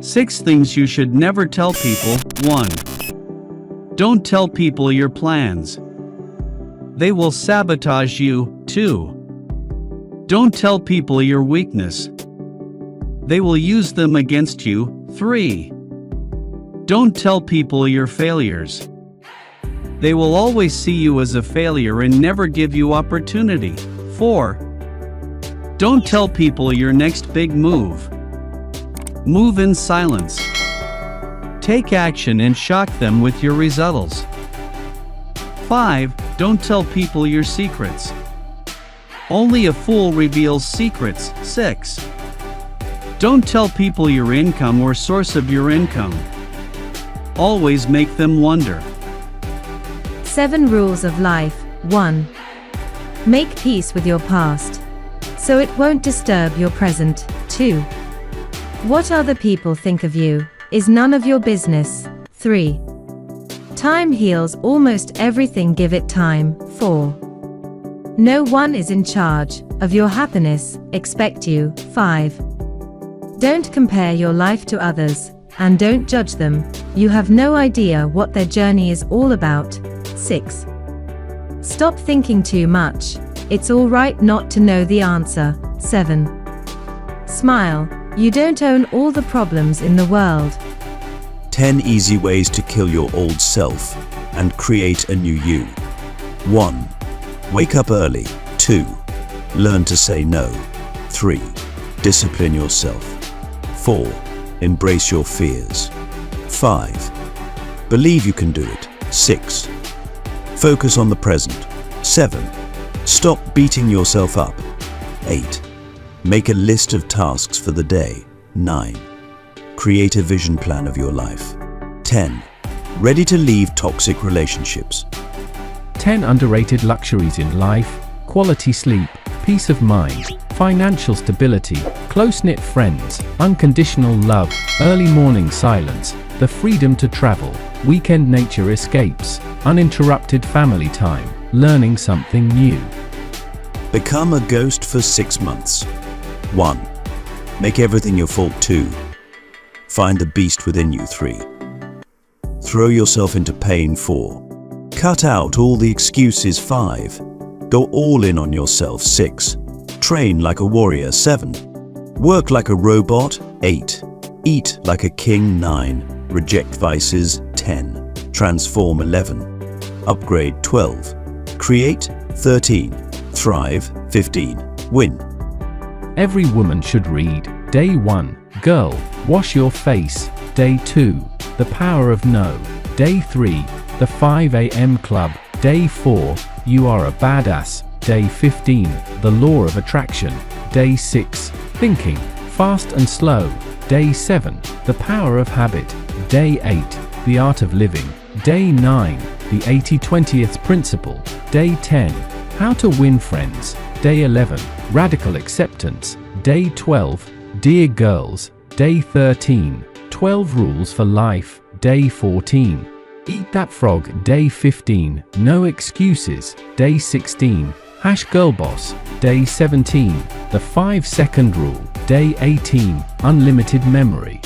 6 things you should never tell people. 1. Don't tell people your plans. They will sabotage you. 2. Don't tell people your weakness. They will use them against you. 3. Don't tell people your failures. They will always see you as a failure and never give you opportunity. 4. Don't tell people your next big move. Move in silence. Take action and shock them with your results. 5. Don't tell people your secrets. Only a fool reveals secrets. 6. Don't tell people your income or source of your income. Always make them wonder. 7 rules of life. 1. Make peace with your past, so it won't disturb your present. 2. What other people think of you is none of your business. 3. Time heals almost everything, give it time. 4. No one is in charge of your happiness, expect you. 5. Don't compare your life to others, and don't judge them, you have no idea what their journey is all about. 6. Stop thinking too much, it's alright not to know the answer. 7. Smile, you don't own all the problems in the world. 10 easy ways to kill your old self and create a new you. 1. Wake up early. 2. Learn to say no. 3. Discipline yourself. 4. Embrace your fears. 5. Believe you can do it. 6. Focus on the present. 7. Stop beating yourself up. 8. Make a list of tasks for the day. 9. Create a vision plan of your life. 10. Ready to leave toxic relationships. 10 underrated luxuries in life: quality sleep, peace of mind, financial stability, close-knit friends, unconditional love, early morning silence, the freedom to travel, weekend nature escapes, uninterrupted family time, learning something new. Become a ghost for 6 months. 1. Make everything your fault. 2. Find the beast within you. 3. Throw yourself into pain. 4. Cut out all the excuses. 5. Go all in on yourself. 6. Train like a warrior. 7. Work like a robot. 8. Eat like a king. 9. Reject vices. 10. Transform. 11. Upgrade. 12. Create. 13. Thrive. 15. Win. Every woman should read. Day 1, Girl, Wash Your Face. Day 2, The Power of No. Day 3, The 5 a.m. Club. Day 4, You Are a Badass. Day 15, The Law of Attraction. Day 6, Thinking, Fast and Slow. Day 7, The Power of Habit. Day 8, The Art of Living. Day 9, The 80-20th Principle. Day 10, How to Win Friends. Day 11, Radical Acceptance. Day 12, Dear Girls. Day 13, 12 Rules for Life. Day 14, Eat That Frog. Day 15, No Excuses. Day 16, Girl Boss. Day 17, The 5-Second Rule. Day 18, Unlimited Memory.